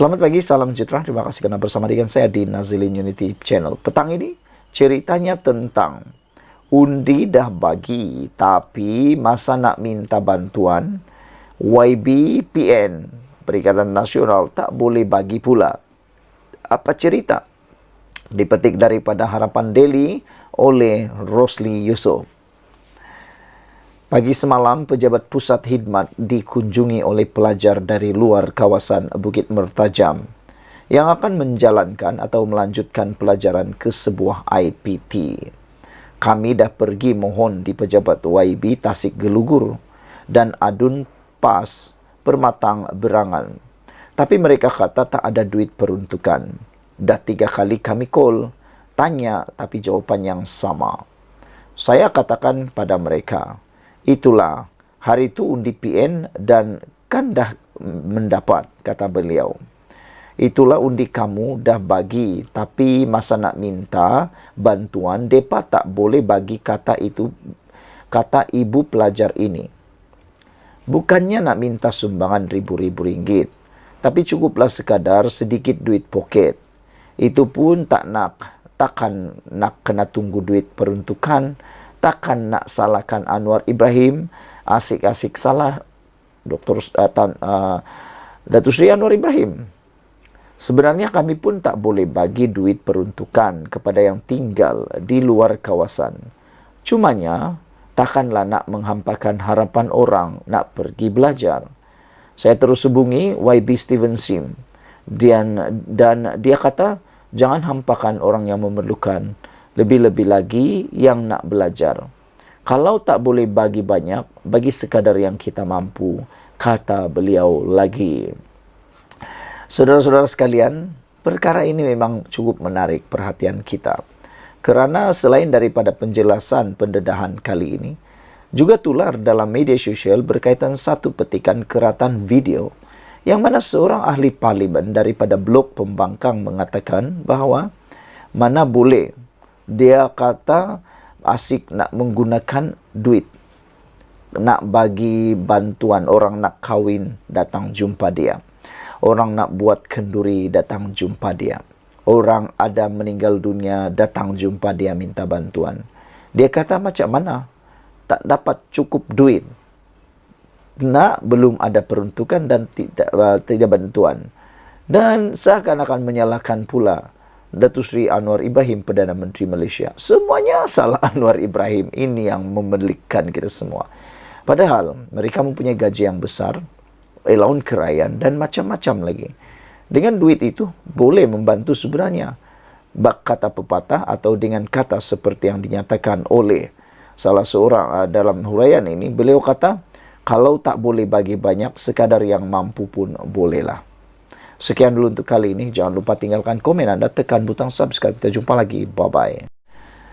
Selamat pagi, salam sejahtera. Terima kasih karena bersama dengan saya di Nazilin Unity Channel. Petang ini ceritanya tentang undi dah bagi, tapi masa nak minta bantuan, YBPN, Perikatan Nasional, tak boleh bagi pula. Apa cerita? Dipetik daripada Harapan Daily oleh Rosli Yusof. Pagi semalam, pejabat pusat khidmat dikunjungi oleh pelajar dari luar kawasan Bukit Mertajam yang akan menjalankan atau melanjutkan pelajaran ke sebuah IPT. Kami dah pergi mohon di pejabat YB Tasik Gelugur dan Adun Pas Permatang Berangan. Tapi mereka kata tak ada duit peruntukan. Dah 3 kali kami call, tanya tapi jawapan yang sama. Saya katakan pada mereka, itulah, hari itu undi PN dan kan dah mendapat, kata beliau. Itulah undi kamu dah bagi, tapi masa nak minta bantuan, depa tak boleh bagi, kata ibu pelajar ini. Bukannya nak minta sumbangan ribu-ribu ringgit, tapi cukuplah sekadar sedikit duit poket. Itu pun takkan nak kena tunggu duit peruntukan, takkan nak salahkan Anwar Ibrahim, asik-asik salah Datuk Seri Anwar Ibrahim. Sebenarnya kami pun tak boleh bagi duit peruntukan kepada yang tinggal di luar kawasan. Cumanya, takkanlah nak menghampakan harapan orang nak pergi belajar. Saya terus hubungi YB Steven Sim dan dia kata, jangan hampakan orang yang memerlukan, lebih-lebih lagi yang nak belajar. Kalau tak boleh bagi banyak, bagi sekadar yang kita mampu, kata beliau lagi. Saudara-saudara sekalian, perkara ini memang cukup menarik perhatian kita. Kerana selain daripada penjelasan pendedahan kali ini, juga tular dalam media sosial berkaitan satu petikan keratan video yang mana seorang ahli parlimen daripada blok pembangkang mengatakan bahawa mana boleh dia kata asik nak menggunakan duit, nak bagi bantuan, orang nak kahwin datang jumpa dia, orang nak buat kenduri datang jumpa dia, orang ada meninggal dunia datang jumpa dia minta bantuan. Dia kata macam mana tak dapat cukup duit, nak belum ada peruntukan dan tidak bantuan, dan seakan-akan menyalahkan pula Datuk Seri Anwar Ibrahim, Perdana Menteri Malaysia. Semuanya salah Anwar Ibrahim, ini yang memelikkan kita semua. Padahal mereka mempunyai gaji yang besar, allowance kerajaan dan macam-macam lagi. Dengan duit itu boleh membantu sebenarnya. Bak kata pepatah atau dengan kata seperti yang dinyatakan oleh salah seorang dalam huraian ini, beliau kata, kalau tak boleh bagi banyak, sekadar yang mampu pun bolehlah. Sekian dulu untuk kali ini. Jangan lupa tinggalkan komen anda, tekan butang subscribe. Kita jumpa lagi. Bye-bye.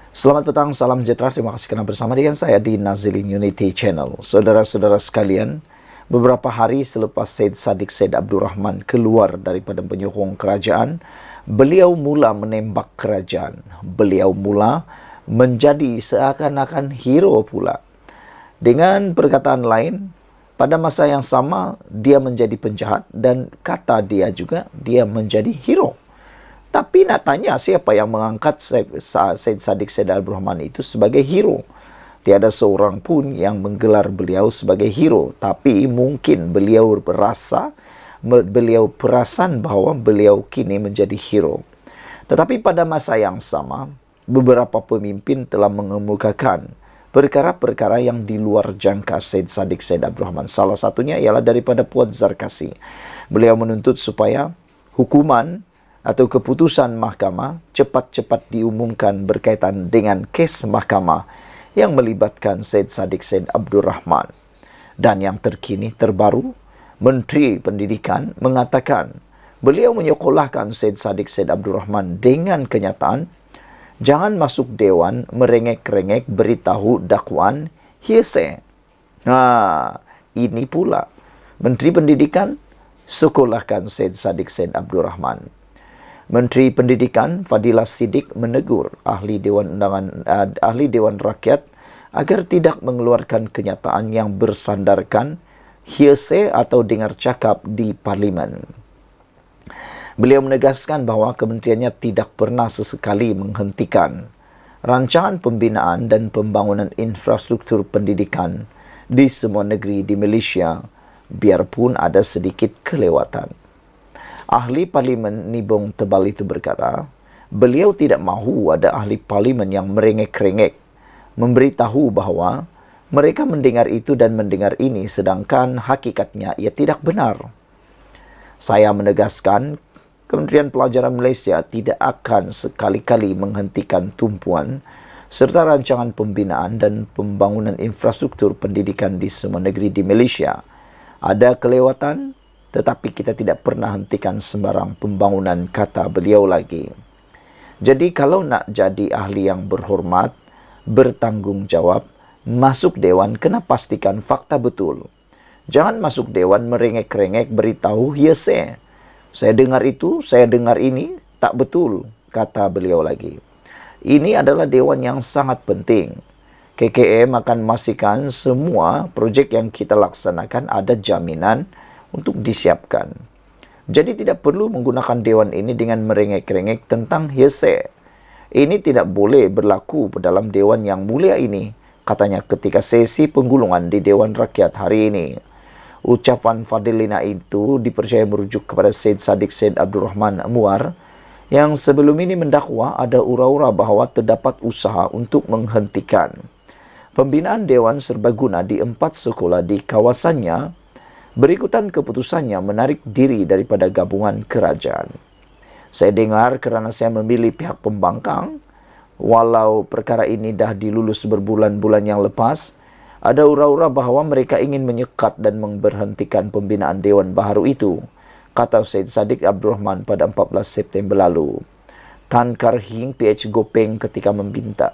Selamat petang, salam sejahtera. Terima kasih kerana bersama dengan saya di Nazilin Unity Channel. Saudara-saudara sekalian, beberapa hari selepas Syed Saddiq Syed Abdul Rahman keluar daripada penyokong kerajaan, beliau mula menembak kerajaan. Beliau mula menjadi seakan-akan hero pula. Dengan perkataan lain, pada masa yang sama, dia menjadi penjahat dan kata dia juga, dia menjadi hero. Tapi nak tanya siapa yang mengangkat Syed Saddiq Syed Abdul Rahman itu sebagai hero? Tiada seorang pun yang menggelar beliau sebagai hero. Tapi mungkin beliau perasan bahawa beliau kini menjadi hero. Tetapi pada masa yang sama, beberapa pemimpin telah mengemukakan perkara-perkara yang di luar jangka Syed Saddiq Syed Abdul Rahman. Salah satunya ialah daripada Puan Zarkasi. Beliau menuntut supaya hukuman atau keputusan mahkamah cepat-cepat diumumkan berkaitan dengan kes mahkamah yang melibatkan Syed Saddiq Syed Abdul Rahman. Dan yang terbaru, Menteri Pendidikan mengatakan beliau menyekolahkan Syed Saddiq Syed Abdul Rahman dengan kenyataan jangan masuk dewan merengek-rengek beritahu dakwaan hearsay. Ini pula Menteri Pendidikan sekolahkan Syed Saddiq Syed Abdul Rahman. Menteri Pendidikan Fadilah Siddiq menegur ahli Dewan Rakyat agar tidak mengeluarkan kenyataan yang bersandarkan hearsay atau dengar cakap di parlimen. Beliau menegaskan bahawa kementeriannya tidak pernah sesekali menghentikan rancangan pembinaan dan pembangunan infrastruktur pendidikan di semua negeri di Malaysia, biarpun ada sedikit kelewatan. Ahli Parlimen Nibong Tebal itu berkata, beliau tidak mahu ada ahli parlimen yang merengek-rengek memberitahu bahawa mereka mendengar itu dan mendengar ini sedangkan hakikatnya ia tidak benar. Saya menegaskan, Kementerian Pelajaran Malaysia tidak akan sekali-kali menghentikan tumpuan serta rancangan pembinaan dan pembangunan infrastruktur pendidikan di semua negeri di Malaysia. Ada kelewatan, tetapi kita tidak pernah hentikan sembarang pembangunan, kata beliau lagi. Jadi kalau nak jadi ahli yang berhormat, bertanggungjawab, masuk dewan kena pastikan fakta betul. Jangan masuk dewan merengek-rengek beritahu hearsay. Saya dengar itu, saya dengar ini, tak betul, kata beliau lagi. Ini adalah dewan yang sangat penting. KKM akan memastikan semua projek yang kita laksanakan ada jaminan untuk disiapkan. Jadi tidak perlu menggunakan dewan ini dengan merengek-rengek tentang hearsay. Ini tidak boleh berlaku dalam dewan yang mulia ini, katanya ketika sesi penggulungan di Dewan Rakyat hari ini. Ucapan Fadilina itu dipercaya merujuk kepada Syed Saddiq Syed Abdul Rahman Muar yang sebelum ini mendakwa ada ura-ura bahawa terdapat usaha untuk menghentikan pembinaan Dewan Serbaguna di 4 sekolah di kawasannya berikutan keputusannya menarik diri daripada gabungan kerajaan. Saya dengar kerana saya memilih pihak pembangkang, walau perkara ini dah dilulus berbulan-bulan yang lepas, ada ura-ura bahawa mereka ingin menyekat dan memberhentikan pembinaan Dewan baharu itu, kata Syed Saddiq Abdul Rahman pada 14 September lalu. Tan Kar Hing PH Gopeng ketika meminta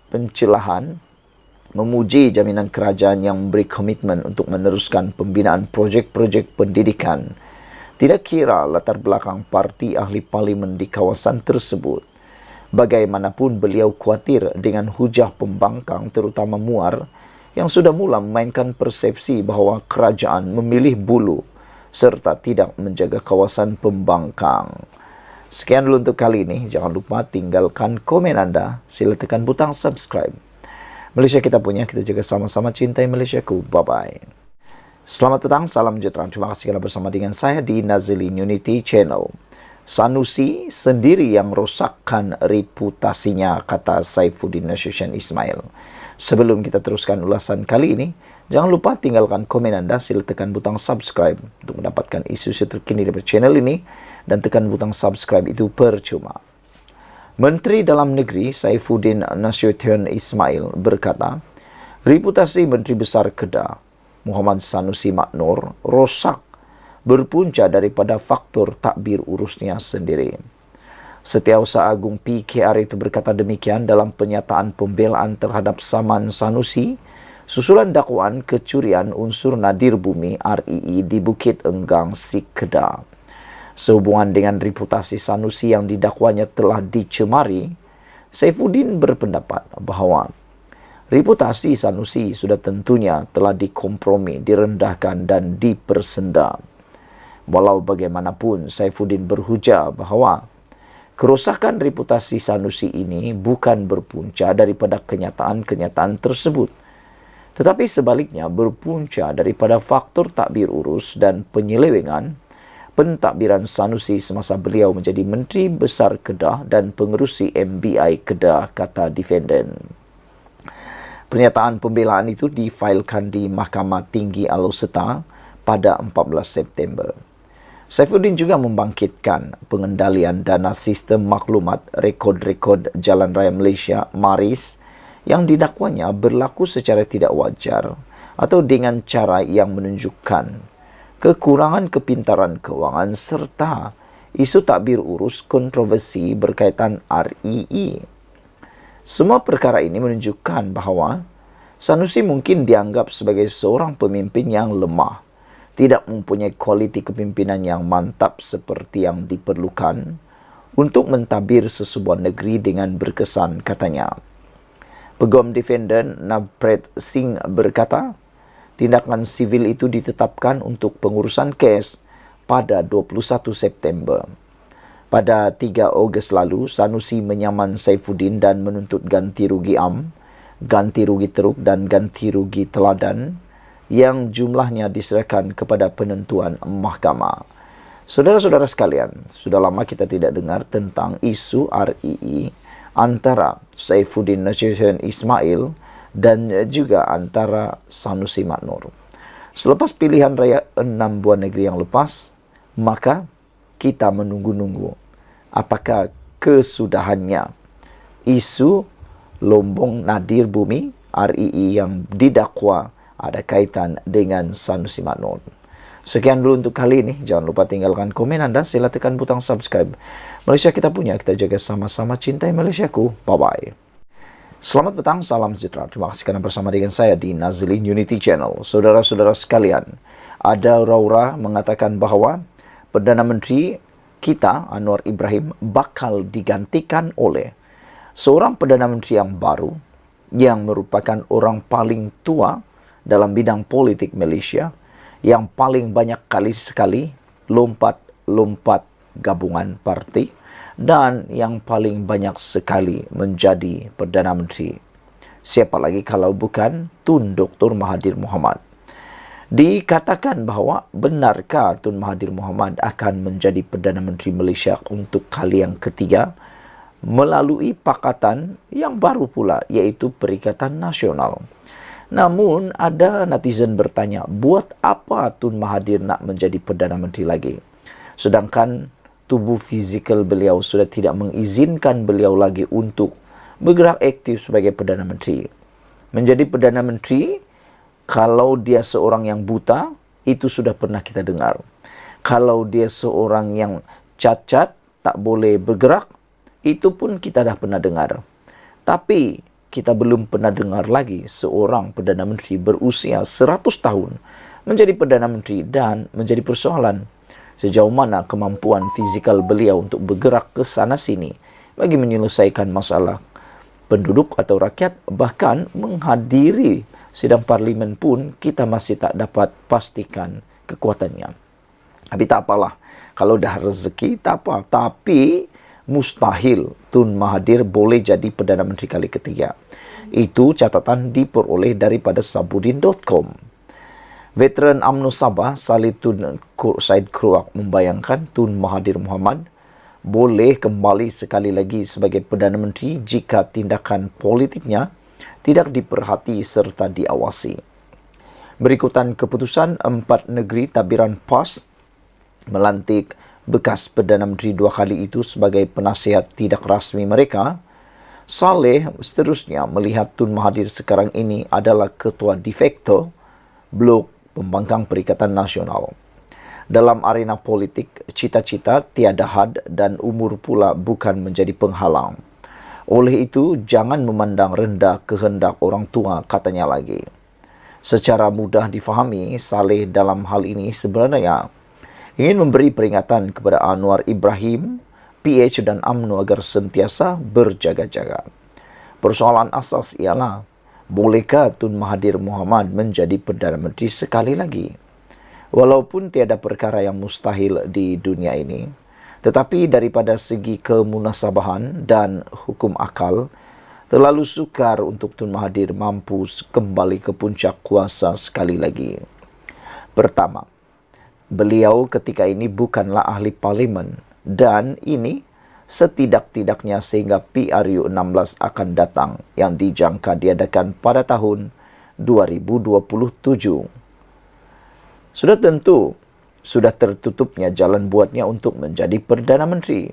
pencerahan memuji jaminan kerajaan yang memberi komitmen untuk meneruskan pembinaan projek-projek pendidikan. Tidak kira latar belakang parti ahli parlimen di kawasan tersebut. Bagaimanapun beliau khawatir dengan hujah pembangkang terutama Muar yang sudah mula memainkan persepsi bahawa kerajaan memilih bulu serta tidak menjaga kawasan pembangkang. Sekian dulu untuk kali ini. Jangan lupa tinggalkan komen anda. Sila tekan butang subscribe. Malaysia kita punya, kita jaga sama-sama, cintai Malaysiaku. Bye-bye. Selamat petang, salam sejahtera. Terima kasih kerana bersama dengan saya di Nazilin Unity Channel. Sanusi sendiri yang rosakkan reputasinya, kata Saifuddin Nasution Ismail. Sebelum kita teruskan ulasan kali ini, jangan lupa tinggalkan komen anda, sila tekan butang subscribe untuk mendapatkan isu-isu terkini dari channel ini, dan tekan butang subscribe itu percuma. Menteri Dalam Negeri Saifuddin Nasution Ismail berkata, reputasi Menteri Besar Kedah Muhammad Sanusi Maknor rosak berpunca daripada faktor takbir urusnya sendiri. Setiausaha Agung PKR itu berkata demikian dalam penyataan pembelaan terhadap Saman Sanusi susulan dakwaan kecurian unsur nadir bumi REE di Bukit Enggang, Sik Kedah. Sehubungan dengan reputasi Sanusi yang didakwanya telah dicemari, Saifuddin berpendapat bahawa reputasi Sanusi sudah tentunya telah dikompromi, direndahkan dan dipersenda. Walau bagaimanapun, Saifuddin berhujah bahawa kerosakan reputasi Sanusi ini bukan berpunca daripada kenyataan-kenyataan tersebut, tetapi sebaliknya berpunca daripada faktor takbir urus dan penyelewengan pentadbiran Sanusi semasa beliau menjadi Menteri Besar Kedah dan pengerusi MBI Kedah, kata defendant. Pernyataan pembelaan itu difailkan di Mahkamah Tinggi Alor pada 14 September. Saifuddin juga membangkitkan pengendalian dana sistem maklumat rekod-rekod Jalan Raya Malaysia MARIS yang didakwanya berlaku secara tidak wajar atau dengan cara yang menunjukkan kekurangan kepintaran kewangan serta isu takbir urus kontroversi berkaitan REE. Semua perkara ini menunjukkan bahawa Sanusi mungkin dianggap sebagai seorang pemimpin yang lemah, tidak mempunyai kualiti kepimpinan yang mantap seperti yang diperlukan untuk mentadbir sesebuah negeri dengan berkesan, katanya. Peguam defendant Navpreet Singh berkata, tindakan sivil itu ditetapkan untuk pengurusan kes pada 21 September. Pada 3 Ogos lalu, Sanusi menyaman Saifuddin dan menuntut ganti rugi ganti rugi teruk dan ganti rugi teladan yang jumlahnya diserahkan kepada penentuan mahkamah. Saudara-saudara sekalian, sudah lama kita tidak dengar tentang isu RII antara Saifuddin Nasution Ismail dan juga antara Sanusi Maknur. Selepas pilihan raya 6 buah negeri yang lepas, maka kita menunggu-nunggu apakah kesudahannya. Isu Lombong Nadir Bumi RII yang didakwa ada kaitan dengan Sanusi Maknur. Sekian dulu untuk kali ini. Jangan lupa tinggalkan komen Anda. Sila tekan butang subscribe. Malaysia kita punya, kita jaga sama-sama. Cintai Malaysiaku. Bye-bye. Selamat petang, salam sejahtera. Terima kasih karena bersama dengan saya di Nazlin Unity Channel. Saudara-saudara sekalian, ada aura-aura mengatakan bahawa Perdana Menteri kita, Anwar Ibrahim, bakal digantikan oleh seorang Perdana Menteri yang baru, yang merupakan orang paling tua dalam bidang politik Malaysia, yang paling banyak kali sekali lompat-lompat gabungan parti, dan yang paling banyak sekali menjadi Perdana Menteri. Siapa lagi kalau bukan Tun Dr. Mahathir Mohamad. Dikatakan bahawa benarkah Tun Mahathir Mohamad akan menjadi Perdana Menteri Malaysia untuk kali yang ketiga melalui pakatan yang baru pula, iaitu Perikatan Nasional. Namun ada netizen bertanya, buat apa Tun Mahathir nak menjadi Perdana Menteri lagi? Sedangkan tubuh fizikal beliau sudah tidak mengizinkan beliau lagi untuk bergerak aktif sebagai Perdana Menteri. Menjadi Perdana Menteri, kalau dia seorang yang buta, itu sudah pernah kita dengar. Kalau dia seorang yang cacat, tak boleh bergerak, itu pun kita dah pernah dengar. Tapi kita belum pernah dengar lagi seorang Perdana Menteri berusia 100 tahun menjadi Perdana Menteri, dan menjadi persoalan sejauh mana kemampuan fizikal beliau untuk bergerak ke sana sini bagi menyelesaikan masalah penduduk atau rakyat, bahkan menghadiri sidang parlimen pun kita masih tak dapat pastikan kekuatannya. Tapi tak apalah, kalau dah rezeki tak apa. Tapi mustahil Tun Mahathir boleh jadi Perdana Menteri kali ketiga. Itu catatan diperoleh daripada Sabudin.com. Veteran UMNO Sabah Salih Tun Said Kruak membayangkan Tun Mahathir Mohamad boleh kembali sekali lagi sebagai Perdana Menteri jika tindakan politiknya tidak diperhati serta diawasi. Berikutan keputusan 4 negeri tabiran PAS melantik bekas Perdana Menteri 2 kali itu sebagai penasihat tidak rasmi mereka. Saleh seterusnya melihat Tun Mahathir sekarang ini adalah ketua de facto blok pembangkang Perikatan Nasional. Dalam arena politik, cita-cita tiada had dan umur pula bukan menjadi penghalang. Oleh itu, jangan memandang rendah kehendak orang tua, katanya lagi. Secara mudah difahami, Saleh dalam hal ini sebenarnya ingin memberi peringatan kepada Anwar Ibrahim, PH dan UMNO agar sentiasa berjaga-jaga. Persoalan asas ialah, bolehkah Tun Mahathir Mohamad menjadi Perdana Menteri sekali lagi? Walaupun tiada perkara yang mustahil di dunia ini, tetapi daripada segi kemunasabahan dan hukum akal, terlalu sukar untuk Tun Mahathir mampu kembali ke puncak kuasa sekali lagi. Pertama, beliau ketika ini bukanlah ahli parlimen, dan ini setidak-tidaknya sehingga PRU 16 akan datang yang dijangka diadakan pada tahun 2027. Sudah tertutupnya jalan buatnya untuk menjadi Perdana Menteri.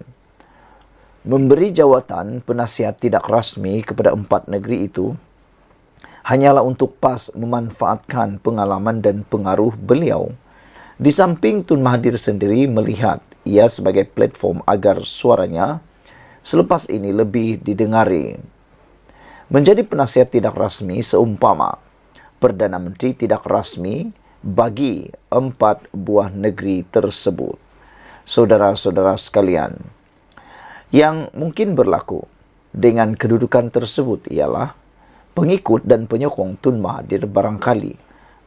Memberi jawatan penasihat tidak rasmi kepada 4 negeri itu hanyalah untuk PAS memanfaatkan pengalaman dan pengaruh beliau. Di samping Tun Mahathir sendiri melihat ia sebagai platform agar suaranya selepas ini lebih didengari. Menjadi penasihat tidak rasmi seumpama Perdana Menteri tidak rasmi bagi 4 buah negeri tersebut. Saudara-saudara sekalian, yang mungkin berlaku dengan kedudukan tersebut ialah pengikut dan penyokong Tun Mahathir barangkali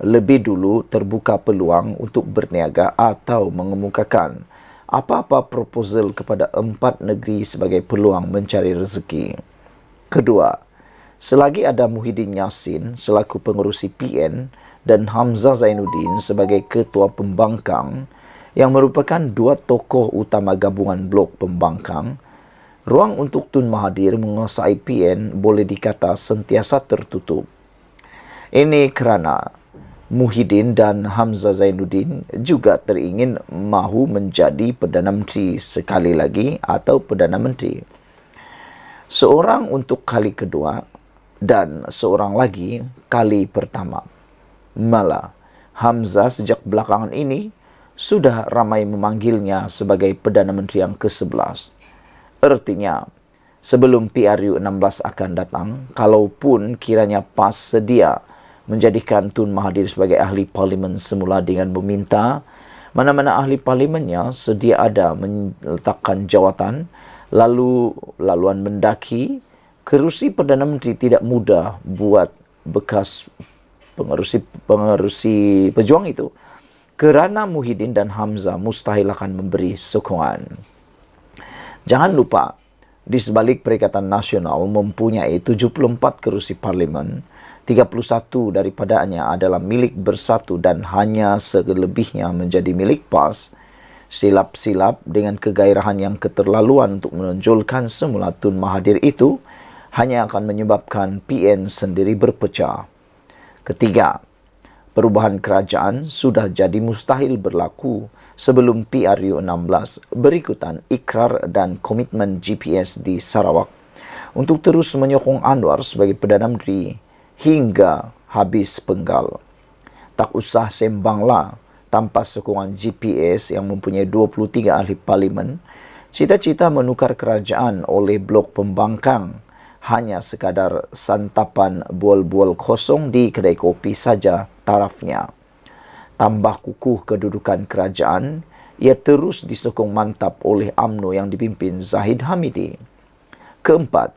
lebih dulu terbuka peluang untuk berniaga atau mengemukakan apa-apa proposal kepada 4 negeri sebagai peluang mencari rezeki. Kedua, selagi ada Muhyiddin Yassin selaku pengerusi PN dan Hamzah Zainuddin sebagai ketua pembangkang yang merupakan 2 tokoh utama gabungan blok pembangkang, ruang untuk Tun Mahathir menguasai PN boleh dikata sentiasa tertutup. Ini kerana Muhyiddin dan Hamzah Zainuddin juga teringin mahu menjadi Perdana Menteri sekali lagi atau Perdana Menteri. Seorang untuk kali kedua dan seorang lagi kali pertama. Malah, Hamzah sejak belakangan ini sudah ramai memanggilnya sebagai Perdana Menteri yang ke-11. Artinya, sebelum PRU 16 akan datang, kalaupun kiranya PAS sedia menjadikan Tun Mahathir sebagai ahli parlimen semula dengan meminta mana-mana ahli parlimennya sedia ada meletakkan jawatan, laluan mendaki, kerusi Perdana Menteri tidak mudah buat bekas pengerusi pejuang itu, kerana Muhyiddin dan Hamzah mustahil akan memberi sokongan. Jangan lupa, di sebalik Perikatan Nasional mempunyai 74 kerusi parlimen, 31 daripadanya adalah milik Bersatu dan hanya selebihnya menjadi milik PAS. Silap-silap dengan kegairahan yang keterlaluan untuk menonjolkan semula Tun Mahathir itu hanya akan menyebabkan PN sendiri berpecah. Ketiga, perubahan kerajaan sudah jadi mustahil berlaku sebelum PRU 16 berikutan ikrar dan komitmen GPS di Sarawak untuk terus menyokong Anwar sebagai Perdana Menteri hingga habis penggal. Tak usah sembanglah, tanpa sokongan GPS yang mempunyai 23 ahli parlimen, cita-cita menukar kerajaan oleh blok pembangkang hanya sekadar santapan bual-bual kosong di kedai kopi saja tarafnya. Tambah kukuh kedudukan kerajaan, ia terus disokong mantap oleh UMNO yang dipimpin Zahid Hamidi. Keempat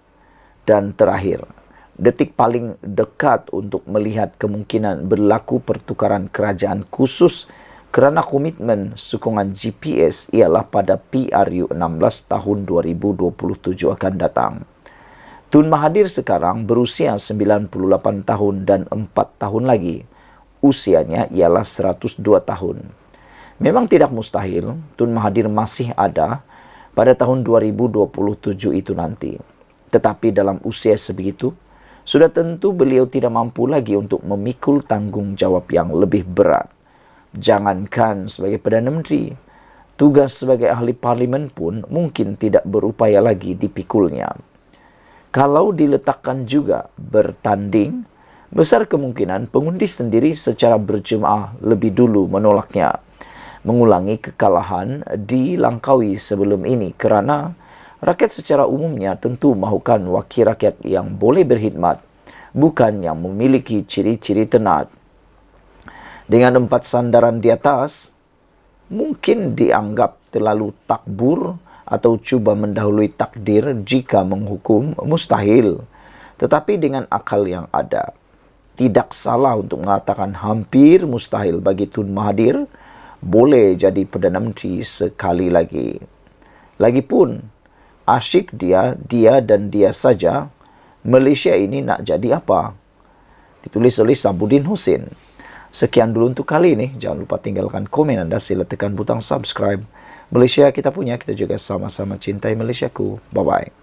dan terakhir, detik paling dekat untuk melihat kemungkinan berlaku pertukaran kerajaan khusus kerana komitmen sokongan GPS ialah pada PRU 16 tahun 2027 akan datang. Tun Mahathir sekarang berusia 98 tahun dan 4 tahun lagi. Usianya ialah 102 tahun. Memang tidak mustahil Tun Mahathir masih ada pada tahun 2027 itu nanti. Tetapi dalam usia sebegitu, sudah tentu beliau tidak mampu lagi untuk memikul tanggungjawab yang lebih berat. Jangankan sebagai Perdana Menteri, tugas sebagai ahli parlimen pun mungkin tidak berupaya lagi dipikulnya. Kalau diletakkan juga bertanding, besar kemungkinan pengundi sendiri secara berjemaah lebih dulu menolaknya. Mengulangi kekalahan di Langkawi sebelum ini kerana rakyat secara umumnya tentu mahukan wakil rakyat yang boleh berkhidmat, bukan yang memiliki ciri-ciri tenat. Dengan 4 sandaran di atas, mungkin dianggap terlalu takbur atau cuba mendahului takdir jika menghukum mustahil. Tetapi dengan akal yang ada, tidak salah untuk mengatakan hampir mustahil bagi Tun Mahathir boleh jadi Perdana Menteri sekali lagi. Lagipun, asyik dia dan dia saja, Malaysia ini nak jadi apa? Ditulis oleh Sabuddin Hussein. Sekian dulu untuk kali ini. Jangan lupa tinggalkan komen anda, sila tekan butang subscribe. Malaysia kita punya, kita juga sama-sama cintai Malaysiaku. Bye-bye.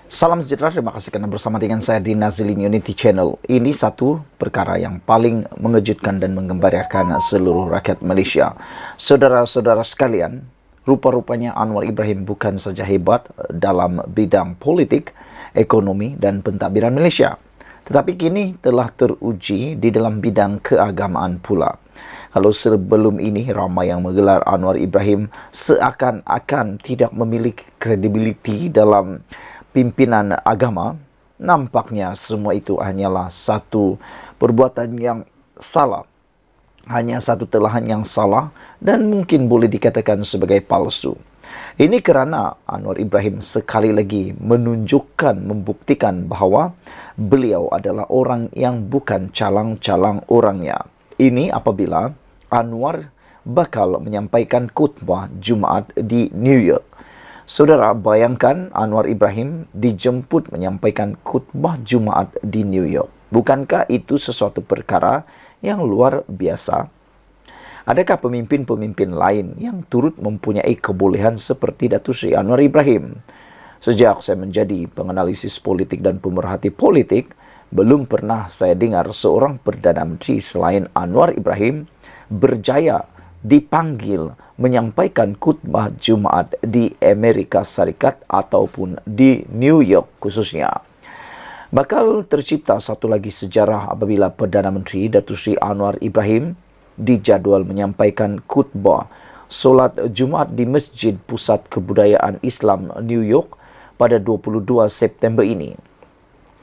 Salam sejahtera, terima kasih kerana bersama dengan saya di Nazilin Unity Channel. Ini satu perkara yang paling mengejutkan dan menggembirakan seluruh rakyat Malaysia. Saudara-saudara sekalian, rupa-rupanya Anwar Ibrahim bukan saja hebat dalam bidang politik, ekonomi dan pentadbiran Malaysia, tetapi kini telah teruji di dalam bidang keagamaan pula. Kalau sebelum ini ramai yang menggelar Anwar Ibrahim seakan-akan tidak memiliki kredibiliti dalam pimpinan agama, nampaknya semua itu hanyalah satu perbuatan yang salah. Hanya satu telahan yang salah dan mungkin boleh dikatakan sebagai palsu. Ini kerana Anwar Ibrahim sekali lagi menunjukkan, membuktikan bahawa beliau adalah orang yang bukan calang-calang orangnya. Ini apabila Anwar bakal menyampaikan khutbah Jumaat di New York. Saudara, bayangkan Anwar Ibrahim dijemput menyampaikan khutbah Jumaat di New York. Bukankah itu sesuatu perkara yang luar biasa? Adakah pemimpin-pemimpin lain yang turut mempunyai kebolehan seperti Datuk Seri Anwar Ibrahim? Sejak saya menjadi penganalisis politik dan pemerhati politik, belum pernah saya dengar seorang Perdana Menteri selain Anwar Ibrahim berjaya dipanggil menyampaikan khutbah Jumaat di Amerika Serikat ataupun di New York khususnya. Bakal tercipta satu lagi sejarah apabila Perdana Menteri Datuk Seri Anwar Ibrahim dijadual menyampaikan khutbah solat Jumaat di Masjid Pusat Kebudayaan Islam New York pada 22 September ini.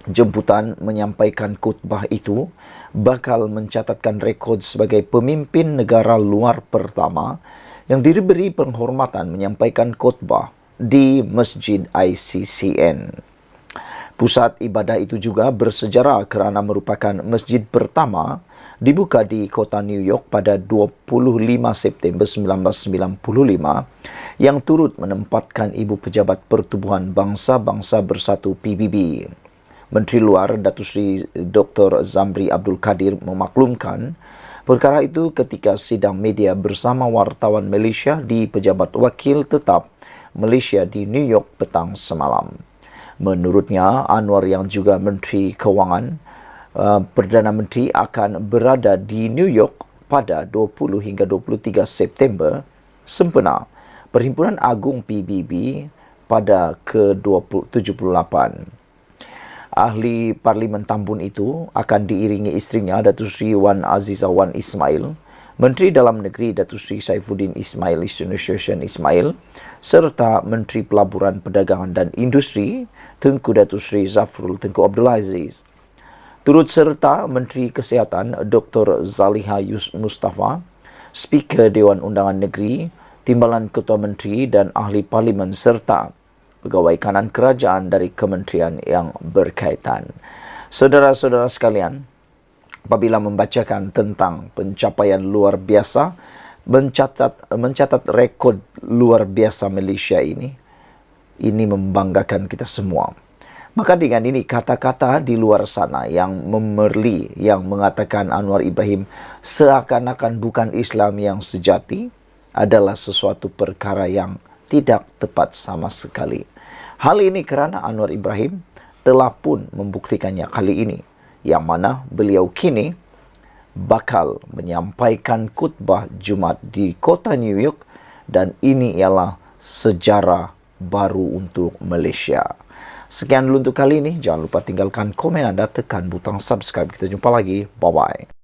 Jemputan menyampaikan khutbah itu bakal mencatatkan rekod sebagai pemimpin negara luar pertama yang diberi penghormatan menyampaikan khutbah di Masjid ICCN. Pusat ibadah itu juga bersejarah kerana merupakan masjid pertama dibuka di kota New York pada 25 September 1995 yang turut menempatkan Ibu Pejabat Pertubuhan Bangsa-Bangsa Bersatu PBB. Menteri Luar Datuk Seri Dr. Zamri Abdul Kadir memaklumkan perkara itu ketika sidang media bersama wartawan Malaysia di Pejabat Wakil Tetap Malaysia di New York petang semalam. Menurutnya, Anwar yang juga Menteri Kewangan, Perdana Menteri akan berada di New York pada 20 hingga 23 September sempena Perhimpunan Agung PBB pada ke-78. Ahli Parlimen Tambun itu akan diiringi isterinya Datuk Seri Wan Azizah Wan Ismail, Menteri Dalam Negeri Datuk Seri Saifuddin Ismail Ismail, serta Menteri Pelaburan Perdagangan dan Industri Tengku Datuk Seri Zafrul Tengku Abdul Aziz. Turut serta Menteri Kesihatan Dr. Zaliha Mustafa, Speaker Dewan Undangan Negeri, Timbalan Ketua Menteri dan Ahli Parlimen serta pegawai kanan kerajaan dari kementerian yang berkaitan. Saudara-saudara sekalian, apabila membacakan tentang pencapaian luar biasa, mencatat rekod luar biasa Malaysia ini membanggakan kita semua. Maka dengan ini kata-kata di luar sana yang memerli, yang mengatakan Anwar Ibrahim seakan-akan bukan Islam yang sejati adalah sesuatu perkara yang tidak tepat sama sekali. Hal ini kerana Anwar Ibrahim telah pun membuktikannya kali ini, yang mana beliau kini bakal menyampaikan khutbah Jumaat di kota New York dan ini ialah sejarah baru untuk Malaysia. Sekian dulu untuk kali ini. Jangan lupa tinggalkan komen anda, tekan butang subscribe. Kita jumpa lagi. Bye-bye.